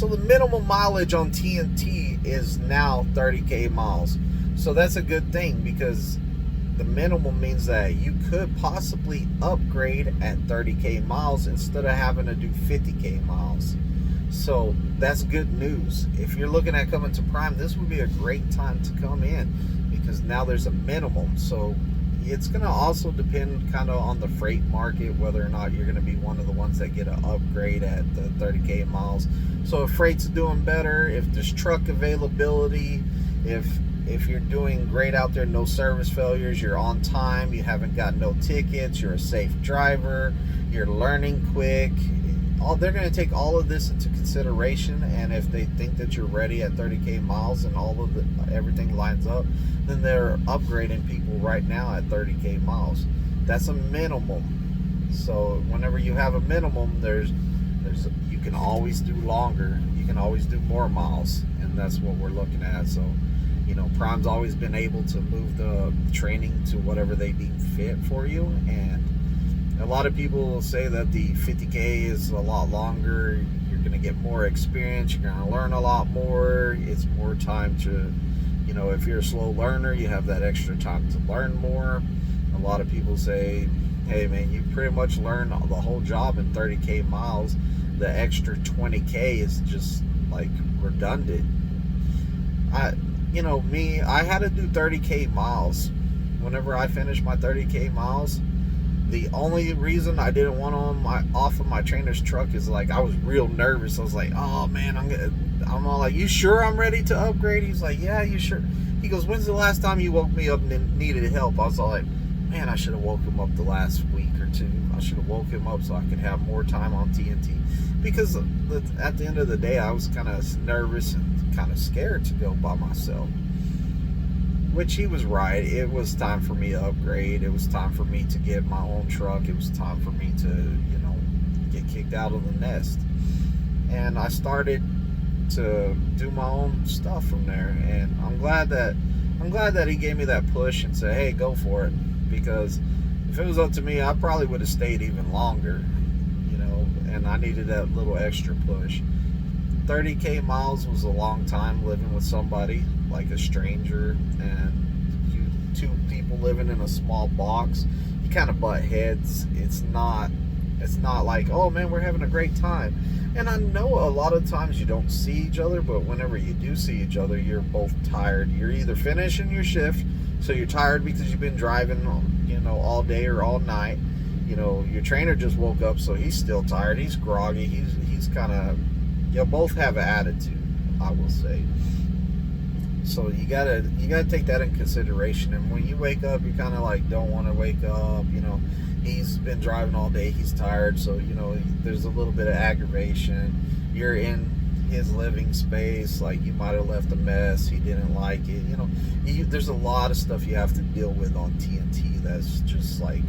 So the minimum mileage on TNT is now 30K miles. So that's a good thing, because the minimum means that you could possibly upgrade at 30K miles instead of having to do 50K miles. So that's good news. If you're looking at coming to Prime, this would be a great time to come in, because now there's a minimum. So it's going to also depend kind of on the freight market, whether or not you're going to be one of the ones that get an upgrade at the 30K miles. So if freight's doing better, if there's truck availability, if you're doing great out there, no service failures, you're on time, you haven't got no tickets, you're a safe driver, you're learning quick, they're going to take all of this into consideration. And if they think that you're ready at 30K miles and all of everything lines up, then they're upgrading people right now at 30K miles. That's a minimum. So whenever you have a minimum, you can always do longer, you can always do more miles, and that's what we're looking at. So Prime's always been able to move the training to whatever they deem fit for you. And a lot of people will say that the 50K is a lot longer. You're going to get more experience. You're going to learn a lot more. It's more time to, if you're a slow learner, you have that extra time to learn more. A lot of people say, hey man, you pretty much learn the whole job in 30K miles. The extra 20K is just like redundant. I had to do 30K miles. Whenever I finished my 30K miles, the only reason I didn't want off of my trainer's truck is like I was real nervous. I was like, oh man, I'm all like, you sure I'm ready to upgrade? He's like, yeah, you sure? He goes, when's the last time you woke me up and needed help? I was all like, man, I should have woke him up the last week or two. I should have woke him up so I could have more time on TNT. Because at the end of the day, I was kind of nervous and kind of scared to go by myself. Which he was right. It was time for me to upgrade. It was time for me to get my own truck. It was time for me to, get kicked out of the nest. And I started to do my own stuff from there. And I'm glad that he gave me that push and said, hey, go for it. Because if it was up to me, I probably would have stayed even longer, and I needed that little extra push. 30K miles was a long time living with somebody like a stranger, and two people living in a small box. You kind of butt heads. It's not like, oh man, we're having a great time. And I know a lot of times you don't see each other, but whenever you do see each other, you're both tired. You're either finishing your shift, so you're tired because you've been driving, all day or all night. Your trainer just woke up, so he's still tired. He's groggy. He's kind of, both have an attitude, I will say. So you gotta take that in consideration. And when you wake up, you kind of like don't want to wake up. He's been driving all day. He's tired, so there's a little bit of aggravation. You're in his living space, like you might have left a mess. He didn't like it. There's a lot of stuff you have to deal with on TNT that's just like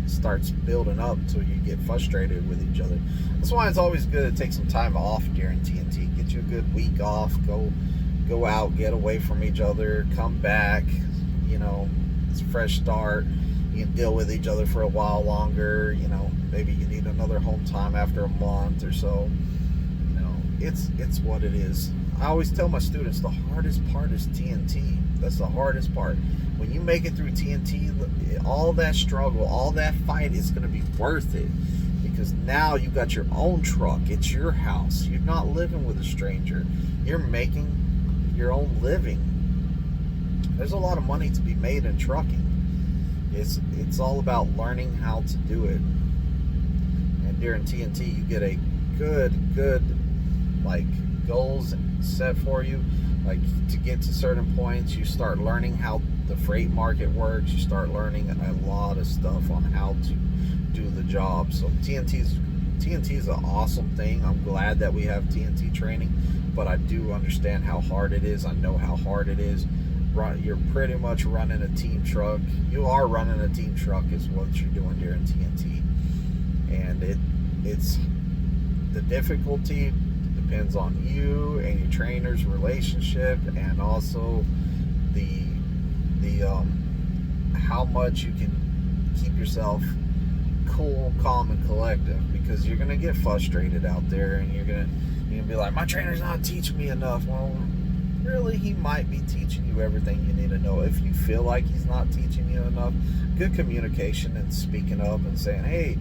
starts building up until you get frustrated with each other. That's why it's always good to take some time off during TNT. Get you a good week off. Go out, get away from each other, come back. It's a fresh start. You can deal with each other for a while longer. Maybe you need another home time after a month or so. It's what it is. I always tell my students the hardest part is TNT. That's the hardest part. When you make it through TNT, all that struggle, all that fight is going to be worth it, because now you got your own truck. It's your house. You're not living with a stranger. You're making your own living. There's a lot of money to be made in trucking. It's all about learning how to do it. And during TNT, you get a good like goals set for you. Like to get to certain points, you start learning how the freight market works. You start learning a lot of stuff on how to do the job. So TNT is an awesome thing. I'm glad that we have TNT training, but I do understand how hard it is. I know how hard it is. You're pretty much running a team truck. You are running a team truck is what you're doing during TNT. And it's the difficulty depends on you and your trainer's relationship, and also the how much you can keep yourself cool, calm, and collective, because you're gonna get frustrated out there, and you're You can be like, my trainer's not teaching me enough. Well, really, he might be teaching you everything you need to know. If you feel like he's not teaching you enough, good communication and speaking up and saying, hey,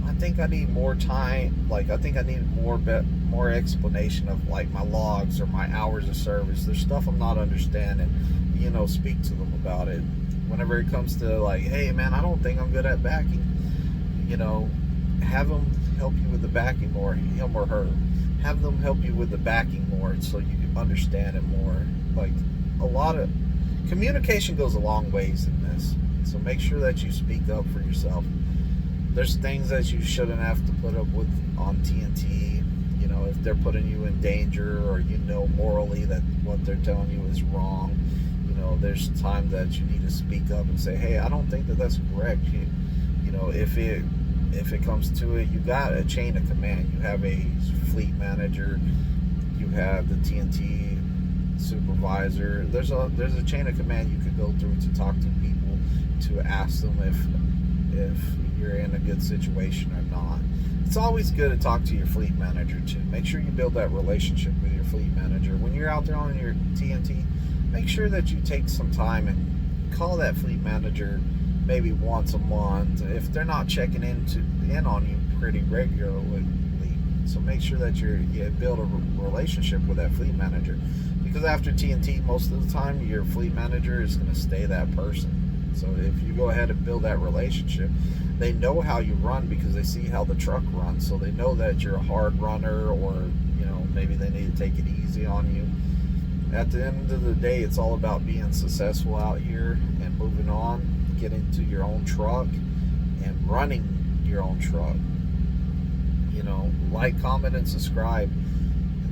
I think I need more time. Like, I think I need more explanation of like my logs or my hours of service. There's stuff I'm not understanding. You know, speak to them about it. Whenever it comes to like, hey man, I don't think I'm good at backing. You know, have them help you with the backing more, him or her. Have them help you with the backing more so you can understand it more. Like, a lot of communication goes a long ways in this. So make sure that you speak up for yourself. There's things that you shouldn't have to put up with on TNT. You know, if they're putting you in danger, or you know morally that what they're telling you is wrong. You know, there's times that you need to speak up and say, hey, I don't think that that's correct. You know, if it comes to it, you got a chain of command. You have a fleet manager, you have the TNT supervisor. There's a chain of command you could go through to talk to people, to ask them if you're in a good situation or not. It's always good to talk to your fleet manager too. Make sure you build that relationship with your fleet manager. When you're out there on your TNT, make sure that you take some time and call that fleet manager maybe once a month if they're not checking in on you pretty regularly. So make sure that you build a relationship with that fleet manager, because after TNT, most of the time your fleet manager is going to stay that person. So if you go ahead and build that relationship, they know how you run because they see how the truck runs. So they know that you're a hard runner, or you know, maybe they need to take it easy on you. At the end of the day, it's all about being successful out here and moving on, getting to your own truck and running your own truck. You know, like, comment, and subscribe.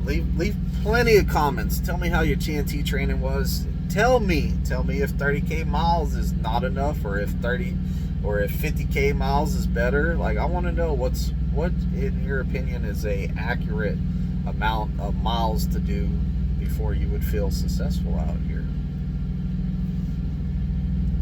Leave plenty of comments. Tell me how your TNT training was. Tell me if 30K miles is not enough, or if 50K miles is better. Like, I want to know what in your opinion is a accurate amount of miles to do before you would feel successful out here.